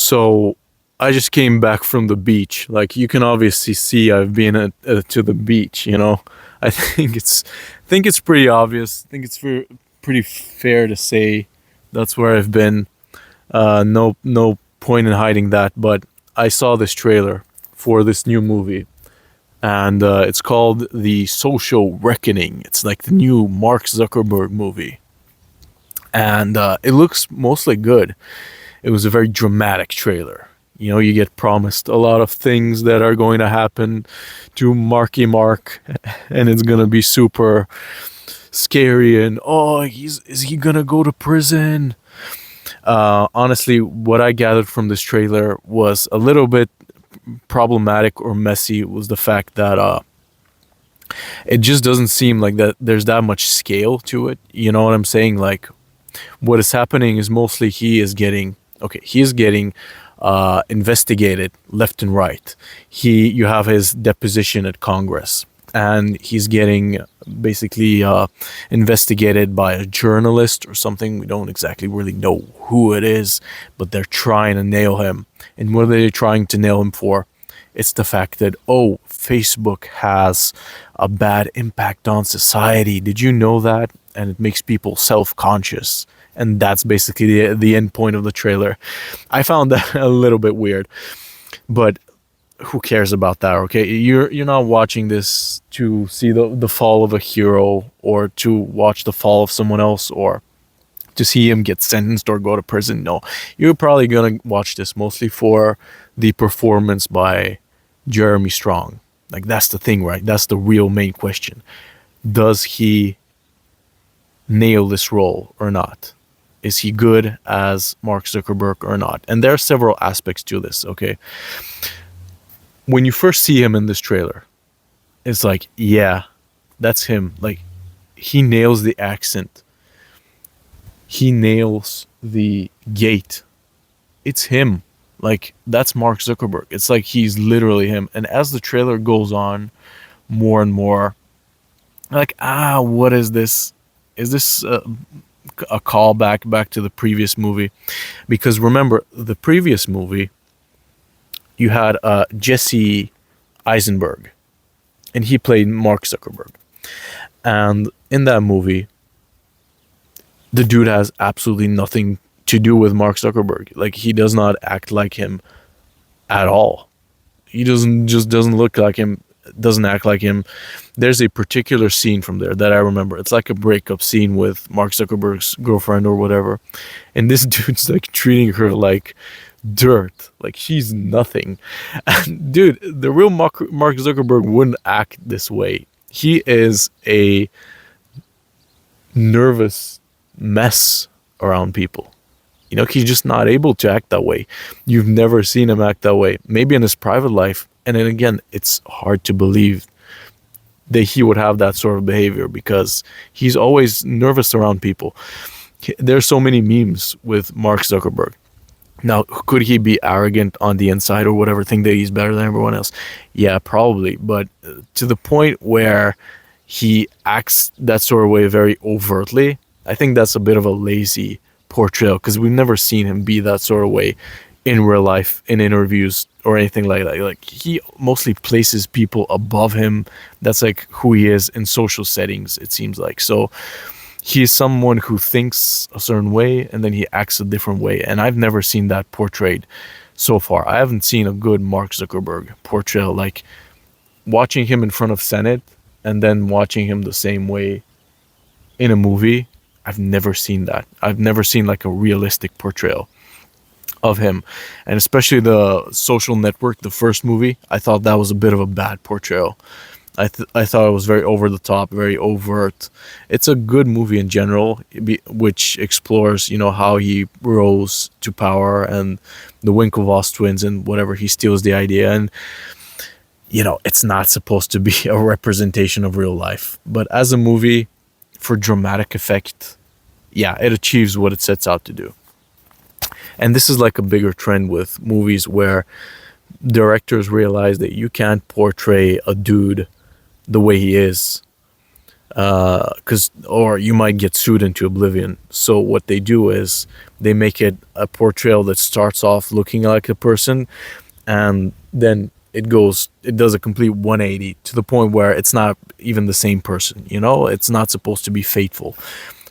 So I just came back from the beach. Like you can obviously see, I've been to the beach. I think it's pretty obvious. I think it's pretty fair to say that's where I've been. No point in hiding that. But I saw this trailer for this new movie, and it's called The Social Reckoning. It's like the new Mark Zuckerberg movie, and it looks mostly good. It was a very dramatic trailer. You get promised a lot of things that are going to happen to Marky Mark, and it's gonna be super scary. And oh, is he gonna go to prison? Honestly, what I gathered from this trailer was a little bit problematic or messy. Was the fact that it just doesn't seem like that there's that much scale to it. You know what I'm saying? Like, what is happening is mostly he is getting investigated left and right. You have his deposition at Congress, and he's getting basically investigated by a journalist or something. We don't exactly really know who it is, but they're trying to nail him. And what are they trying to nail him for? It's the fact that, oh, Facebook has a bad impact on society. Did you know that? And it makes people self-conscious. And that's basically the end point of the trailer. I found that a little bit weird, but who cares about that? Okay, you're not watching this to see the fall of a hero, or to watch the fall of someone else, or to see him get sentenced or go to prison. No, you're probably gonna watch this mostly for the performance by Jeremy Strong. Like, that's the thing, right? That's the real main question. Does he nail this role or not? Is he good as Mark Zuckerberg or not? And there are several aspects to this, okay? When you first see him in this trailer, it's like, yeah, that's him. Like, he nails the accent. He nails the gait. It's him. Like, that's Mark Zuckerberg. It's like he's literally him. And as the trailer goes on, more and more, like, what is this? Is this a callback back to the previous movie? Because remember, the previous movie, you had Jesse Eisenberg, and he played Mark Zuckerberg. And in that movie, the dude has absolutely nothing to do with Mark Zuckerberg. Like, he does not act like him at all. He doesn't look like him, doesn't act like him. There's a particular scene from there that I remember. It's like a breakup scene with Mark Zuckerberg's girlfriend or whatever. And this dude's like treating her like dirt. Like, she's nothing. And dude, the real Mark Zuckerberg wouldn't act this way. He is a nervous mess around people. He's just not able to act that way. You've never seen him act that way. Maybe in his private life. And then again, it's hard to believe that he would have that sort of behavior, because he's always nervous around people. There's so many memes with Mark Zuckerberg. Now, could he be arrogant on the inside or whatever, think that he's better than everyone else? Yeah, probably. But to the point where he acts that sort of way very overtly, I think that's a bit of a lazy portrayal, because we've never seen him be that sort of way in real life, in interviews or anything like that. Like, he mostly places people above him. That's like who he is in social settings, it seems like. So he is someone who thinks a certain way and then he acts a different way. And I've never seen that portrayed so far. I haven't seen a good Mark Zuckerberg portrayal. Like, watching him in front of Senate and then watching him the same way in a movie, I've never seen that. I've never seen like a realistic portrayal of him. And especially The Social Network, the first movie, I thought that was a bit of a bad portrayal. I thought it was very over the top, very overt. It's a good movie in general, which explores, how he rose to power, and the Winklevoss twins and whatever. He steals the idea, and it's not supposed to be a representation of real life. But as a movie, for dramatic effect, yeah, it achieves what it sets out to do. And this is like a bigger trend with movies, where directors realize that you can't portray a dude the way he is because or you might get sued into oblivion. So what they do is they make it a portrayal that starts off looking like a person, and then it does a complete 180 to the point where it's not even the same person. It's not supposed to be faithful.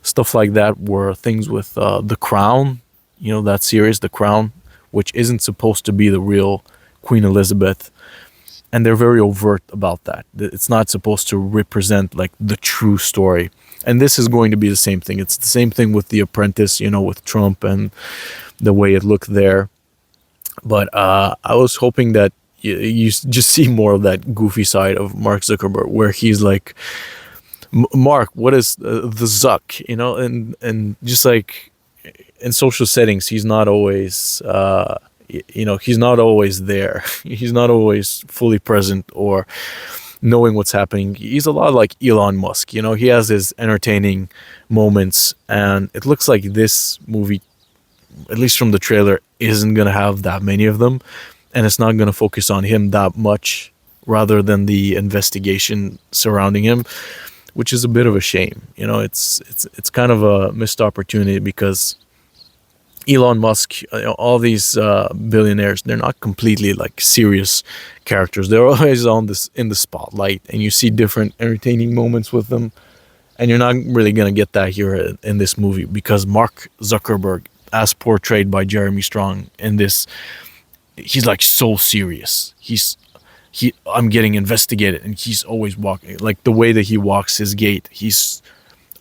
Stuff like that were things with The Crown, that series, The Crown, which isn't supposed to be the real Queen Elizabeth, and they're very overt about that. It's not supposed to represent like the true story. And this is going to be the same thing. It's the same thing with The Apprentice, with Trump and the way it looked there. But I was hoping that you just see more of that goofy side of Mark Zuckerberg, where he's like, Mark, what is the Zuck? And just like in social settings, he's not always he's not always there. He's not always fully present or knowing what's happening. He's a lot like Elon Musk. He has his entertaining moments, and it looks like this movie, at least from the trailer, isn't going to have that many of them, and it's not going to focus on him that much rather than the investigation surrounding him, which is a bit of a shame. It's kind of a missed opportunity, because Elon Musk, all these billionaires, they're not completely like serious characters. They're always in the spotlight, and you see different entertaining moments with them. And you're not really gonna get that here in this movie, because Mark Zuckerberg, as portrayed by Jeremy Strong in this, he's like so serious. I'm getting investigated, and he's always walking like the way that he walks his gait. He's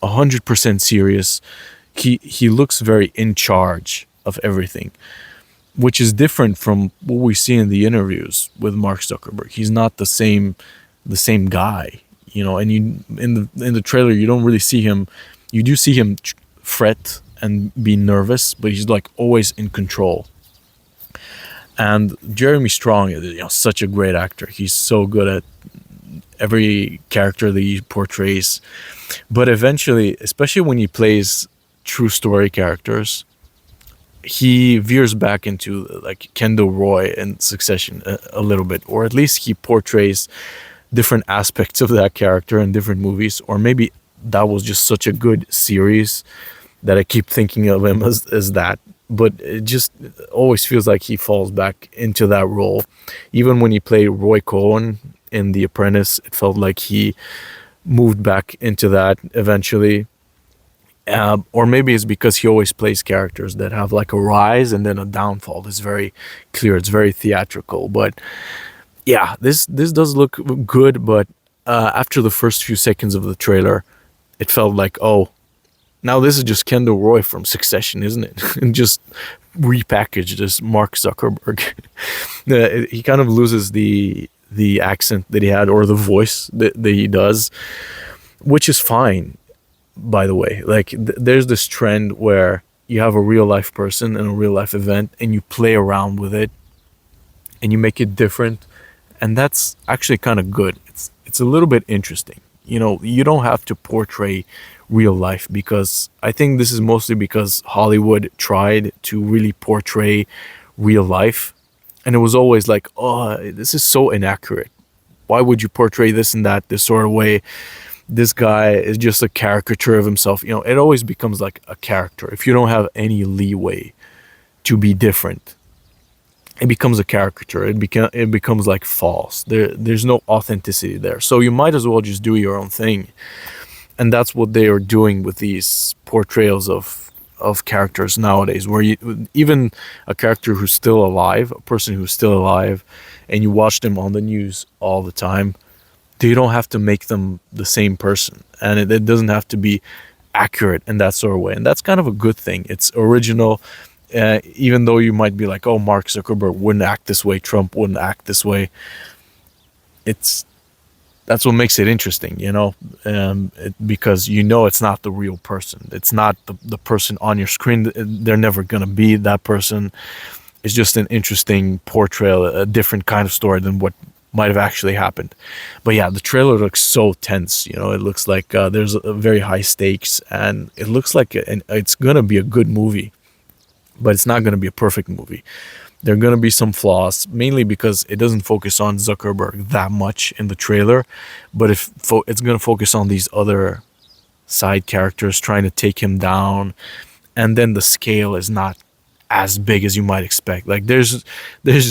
100% serious. He looks very in charge of everything, which is different from what we see in the interviews with Mark Zuckerberg. He's not the same guy, And you in the trailer, you don't really see him. You do see him fret and be nervous, but he's like always in control. And Jeremy Strong is such a great actor. He's so good at every character that he portrays. But eventually, especially when he plays true story characters, he veers back into like Kendall Roy in Succession a little bit, or at least he portrays different aspects of that character in different movies. Or maybe that was just such a good series that I keep thinking of him as that. But it just always feels like he falls back into that role. Even when he played Roy Cohen in The Apprentice, it felt like he moved back into that eventually. Or maybe it's because he always plays characters that have like a rise and then a downfall. It's very clear. It's very theatrical. But yeah, this does look good. But after the first few seconds of the trailer, it felt like, oh, now this is just Kendall Roy from Succession, isn't it? And just repackaged as Mark Zuckerberg. He kind of loses the accent that he had, or the voice that he does, which is fine. By the way, like there's this trend where you have a real life person and a real life event, and you play around with it and you make it different, and that's actually kind of good. It's a little bit interesting. You don't have to portray real life, because I think this is mostly because Hollywood tried to really portray real life, and it was always like, oh, this is so inaccurate. Why would you portray this and that this sort of way? This guy is just a caricature of himself. It always becomes like a character. If you don't have any leeway to be different, it becomes a caricature. It becomes like false. There's no authenticity there. So you might as well just do your own thing. And that's what they are doing with these portrayals of characters nowadays, where even a character who's still alive, a person who's still alive, and you watch them on the news all the time, you don't have to make them the same person, and it doesn't have to be accurate in that sort of way. And that's kind of a good thing. It's original, even though you might be like, oh, Mark Zuckerberg wouldn't act this way, Trump wouldn't act this way. That's what makes it interesting, because it's not the real person. It's not the person on your screen. They're never going to be that person. It's just an interesting portrayal, a different kind of story than what might have actually happened. But yeah, the trailer looks so tense. It looks like there's a very high stakes, and it looks like it's gonna be a good movie, but it's not gonna be a perfect movie. There are going to be some flaws, mainly because it doesn't focus on Zuckerberg that much in the trailer, but if it's going to focus on these other side characters trying to take him down, and then the scale is not as big as you might expect. Like there's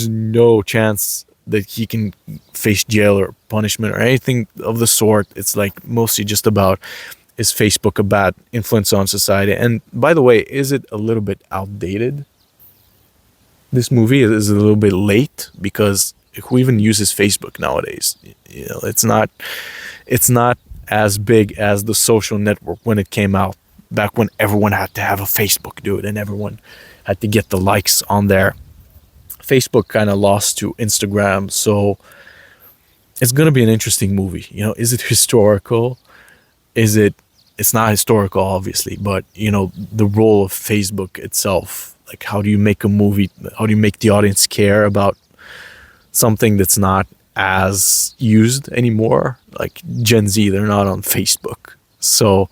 no chance that he can face jail or punishment or anything of the sort. It's like mostly just about, is Facebook a bad influence on society? And by the way, is it a little bit outdated? This movie is a little bit late, because who even uses Facebook nowadays? You know, it's not as big as the social network when it came out, back when everyone had to have a Facebook, dude, and everyone had to get the likes on there. Facebook kind of lost to Instagram, so it's going to be an interesting movie. You know, is it historical? Is it? It's not historical, obviously, but you know, the role of Facebook itself. Like, how do you make a movie? How do you make the audience care about something that's not as used anymore? Like Gen Z, they're not on Facebook, so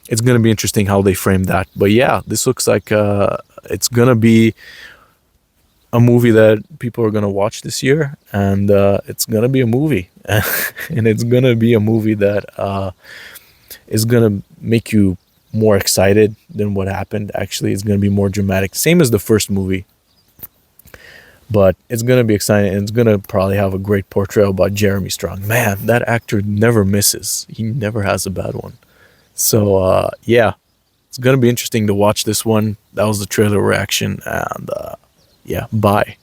it's going to be interesting how they frame that. But yeah, this looks like it's going to be a movie that people are going to watch this year, and it's going to be a movie. And it's going to be a movie that is going to make you more excited than what happened. Actually, it's going to be more dramatic, same as the first movie, but it's going to be exciting, and it's going to probably have a great portrayal about Jeremy Strong. Man, that actor never misses. He never has a bad one. So yeah, it's going to be interesting to watch this one. That was the trailer reaction, and yeah, bye.